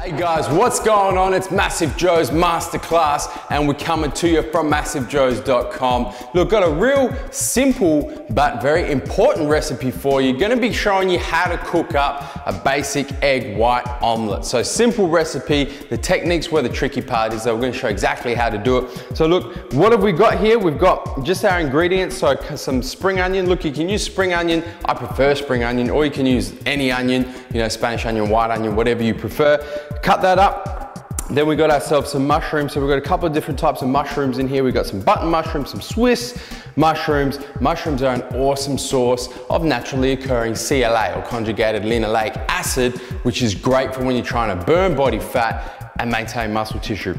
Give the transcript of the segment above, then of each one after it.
Hey guys, what's going on? It's MassiveJoes Masterclass and we're coming to you from MassiveJoes.com. Look, got a real simple but very important recipe for you. Gonna be showing you how to cook up a basic egg white omelette. So simple recipe, the techniques where the tricky part is, so we're gonna show exactly how to do it. So look, what have we got here? We've got just our ingredients, so some spring onion. Look, you can use spring onion. I prefer spring onion, or you can use any onion, you know, Spanish onion, white onion, whatever you prefer. Cut that up. Then we got ourselves some mushrooms. So we've got a couple of different types of mushrooms in here. We've got some button mushrooms, some Swiss mushrooms. Mushrooms are an awesome source of naturally occurring CLA, or conjugated linoleic acid, which is great for when you're trying to burn body fat and maintain muscle tissue.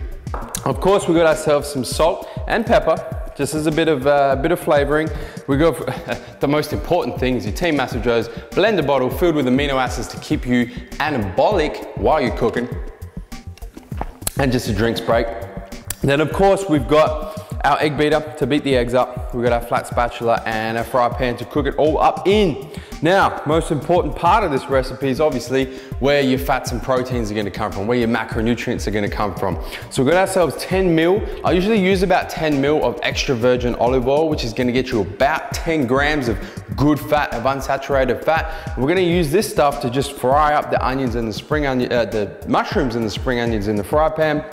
Of course, we got ourselves some salt and pepper, just as a bit of flavoring. We got the most important thing is your Team MassiveJoes blender bottle filled with amino acids to keep you anabolic while you're cooking, and just a drinks break. Then of course we've got our egg beater to beat the eggs up. We've got our flat spatula and a fry pan to cook it all up in. Now, most important part of this recipe is obviously where your fats and proteins are gonna come from, where your macronutrients are gonna come from. So we've got ourselves 10 mil. I usually use about 10 mil of extra virgin olive oil, which is gonna get you about 10 grams of good fat, of unsaturated fat. We're gonna use this stuff to just fry up the onions and the mushrooms and the spring onions in the fry pan.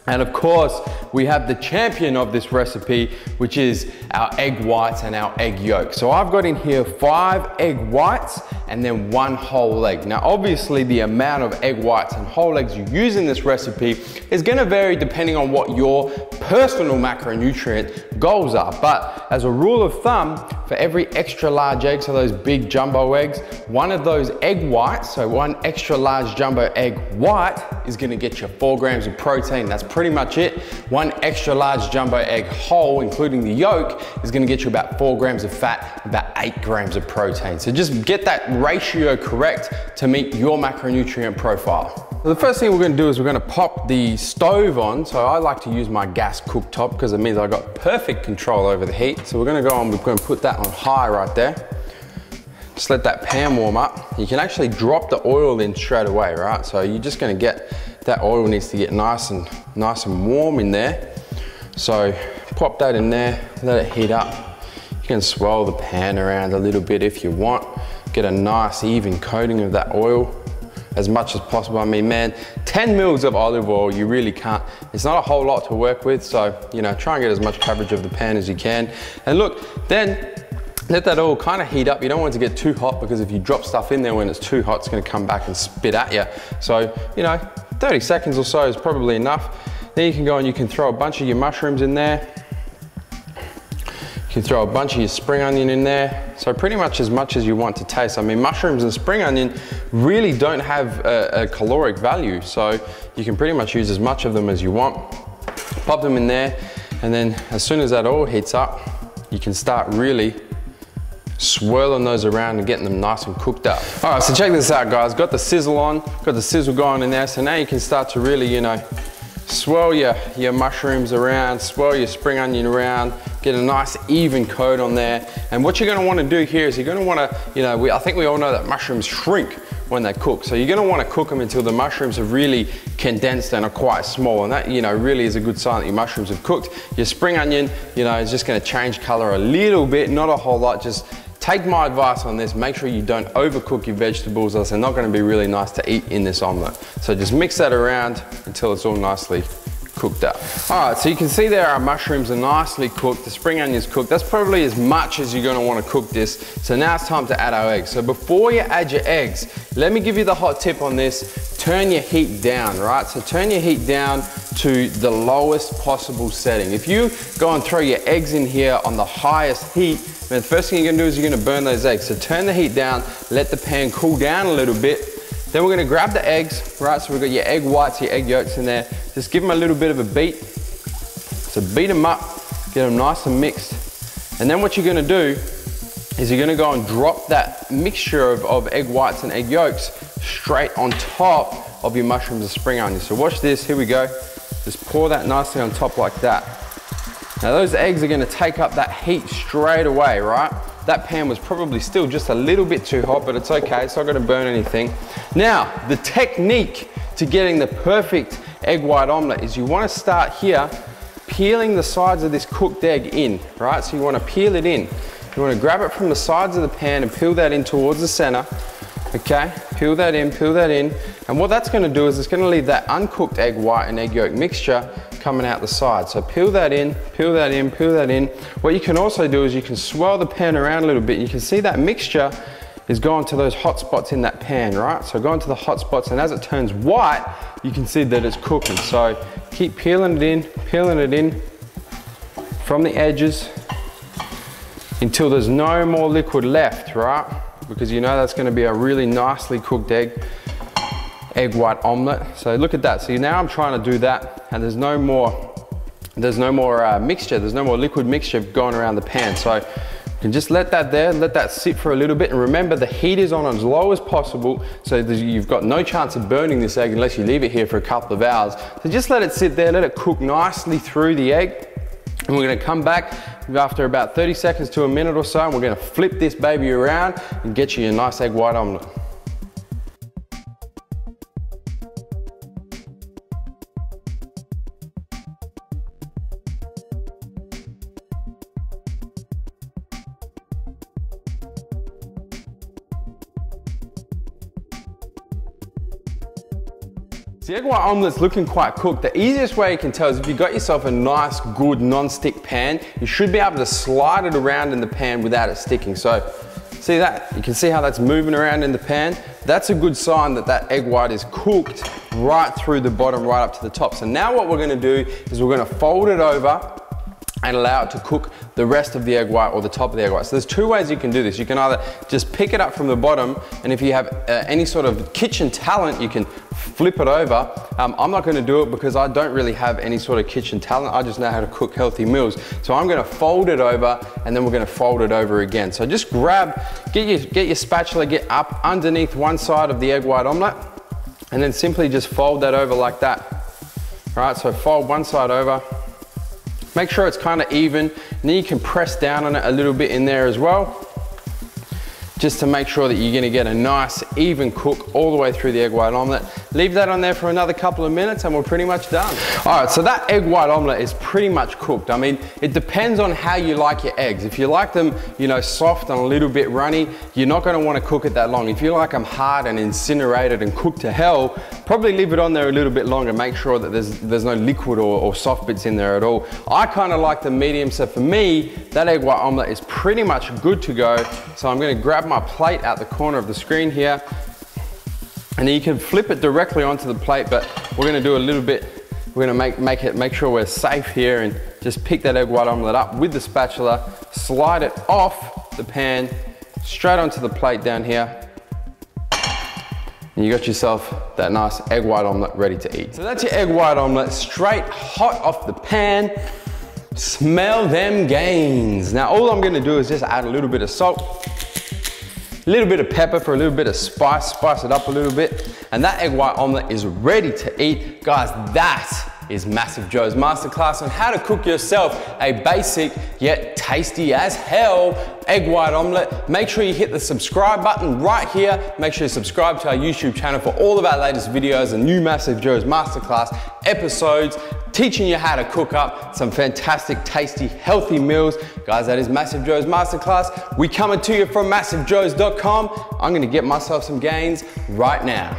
And of course, we have the champion of this recipe, which is our egg whites and our egg yolk. So I've got in here 5 egg whites and then 1 whole egg. Now, obviously the amount of egg whites and whole eggs you use in this recipe is gonna vary depending on what your personal macronutrient goals are. But as a rule of thumb, for every extra large egg, so those big jumbo eggs, one of those egg whites, so 1 extra large jumbo egg white is gonna get you 4 grams of protein. That's pretty much it. 1 extra large jumbo egg whole, including the yolk, is gonna get you about 4 grams of fat, about 8 grams of protein. So just get that ratio correct to meet your macronutrient profile. So the first thing we're gonna do is we're gonna pop the stove on. So I like to use my gas cooktop because it means I got perfect control over the heat. So we're gonna go on, we're gonna put that on high right there. Just let that pan warm up. You can actually drop the oil in straight away, right? So you're just gonna get, that oil needs to get nice and warm in there. So pop that in there, let it heat up. You can swirl the pan around a little bit if you want. Get a nice even coating of that oil as much as possible. I mean, man, 10 mils of olive oil, you really can't, it's not a whole lot to work with. So, you know, try and get as much coverage of the pan as you can. And look, then let that oil kind of heat up. You don't want it to get too hot, because if you drop stuff in there when it's too hot, it's gonna come back and spit at you. So, you know, 30 seconds or so is probably enough. Then you can go and you can throw a bunch of your mushrooms in there. You can throw a bunch of your spring onion in there. So pretty much as you want to taste. I mean, mushrooms and spring onion really don't have a caloric value. So you can pretty much use as much of them as you want. Pop them in there. And then as soon as that oil heats up, you can start really swirling those around and getting them nice and cooked up. All right, so check this out, guys. Got the sizzle on, got the sizzle going in there. So now you can start to really, you know, swirl your mushrooms around, swirl your spring onion around, get a nice even coat on there. And what you're gonna wanna do here is you're gonna wanna, you know, I think we all know that mushrooms shrink when they cook. So you're gonna wanna cook them until the mushrooms have really condensed and are quite small. And that, you know, really is a good sign that your mushrooms have cooked. Your spring onion, you know, is just gonna change color a little bit, not a whole lot. Just take my advice on this. Make sure you don't overcook your vegetables, else they're not gonna be really nice to eat in this omelet. So just mix that around until it's all nicely cooked up. All right, so you can see there our mushrooms are nicely cooked. The spring onion's cooked. That's probably as much as you're gonna wanna cook this. So now it's time to add our eggs. So before you add your eggs, let me give you the hot tip on this. Turn your heat down, right? So turn your heat down to the lowest possible setting. If you go and throw your eggs in here on the highest heat, the first thing you're gonna do is you're gonna burn those eggs. So turn the heat down, let the pan cool down a little bit. Then we're gonna grab the eggs, right? So we've got your egg whites, your egg yolks in there. Just give them a little bit of a beat. So beat them up, get them nice and mixed. And then what you're gonna do is you're gonna go and drop that mixture of egg whites and egg yolks straight on top of your mushrooms and spring onions. So watch this, here we go. Just pour that nicely on top like that. Now those eggs are gonna take up that heat straight away, right? That pan was probably still just a little bit too hot, but it's okay, it's not gonna burn anything. Now, the technique to getting the perfect egg white omelette is you want to start here peeling the sides of this cooked egg in, right? So you want to peel it in. You want to grab it from the sides of the pan and peel that in towards the center. Okay, peel that in, and what that's going to do is it's going to leave that uncooked egg white and egg yolk mixture coming out the side. So peel that in, peel that in, peel that in. What you can also do is you can swirl the pan around a little bit. You can see that mixture is going to those hot spots in that pan, right? So go into the hot spots, and as it turns white, you can see that it's cooking. So keep peeling it in from the edges until there's no more liquid left, right? Because you know that's going to be a really nicely cooked egg white omelette. So look at that. So now I'm trying to do that, and there's no more mixture, there's no more liquid mixture going around the pan. So you can just let that there, let that sit for a little bit, and remember the heat is on as low as possible, so you've got no chance of burning this egg unless you leave it here for a couple of hours. So just let it sit there, let it cook nicely through the egg, and we're going to come back after about 30 seconds to a minute or so, and we're going to flip this baby around and get you a nice egg white omelette. The egg white omelet's looking quite cooked. The easiest way you can tell is if you got yourself a nice, good non-stick pan, you should be able to slide it around in the pan without it sticking. So, see that? You can see how that's moving around in the pan. That's a good sign that that egg white is cooked right through the bottom, right up to the top. So now what we're gonna do is we're gonna fold it over and allow it to cook the rest of the egg white or the top of the egg white. So there's two ways you can do this. You can either just pick it up from the bottom, and if you have any sort of kitchen talent, you can flip it over. I'm not gonna do it because I don't really have any sort of kitchen talent. I just know how to cook healthy meals. So I'm gonna fold it over, and then we're gonna fold it over again. So just get your spatula, get up underneath one side of the egg white omelette, and then simply just fold that over like that. All right, so fold one side over. Make sure it's kind of even, and then you can press down on it a little bit in there as well, just to make sure that you're gonna get a nice even cook all the way through the egg white omelette. Leave that on there for another couple of minutes and we're pretty much done. All right, so that egg white omelette is pretty much cooked. I mean, it depends on how you like your eggs. If you like them, you know, soft and a little bit runny, you're not gonna wanna cook it that long. If you like them hard and incinerated and cooked to hell, probably leave it on there a little bit longer. Make sure that there's no liquid or soft bits in there at all. I kind of like the medium, so for me, that egg white omelette is pretty much good to go. So I'm gonna grab my plate out the corner of the screen here, and then you can flip it directly onto the plate, but we're gonna do a little bit, we're gonna make sure we're safe here, and just pick that egg white omelette up with the spatula, slide it off the pan, straight onto the plate down here, and you got yourself that nice egg white omelette ready to eat. So that's your egg white omelette, straight hot off the pan. Smell them gains. Now all I'm gonna do is just add a little bit of salt, a little bit of pepper for a little bit of spice it up a little bit, and that egg white omelette is ready to eat. Guys, that is MassiveJoes Masterclass on how to cook yourself a basic yet tasty as hell egg white omelette. Make sure you hit the subscribe button right here. Make sure you subscribe to our YouTube channel for all of our latest videos and new MassiveJoes Masterclass episodes, teaching you how to cook up some fantastic, tasty, healthy meals. Guys, that is MassiveJoes Masterclass. We coming to you from MassiveJoes.com. I'm gonna get myself some gains right now.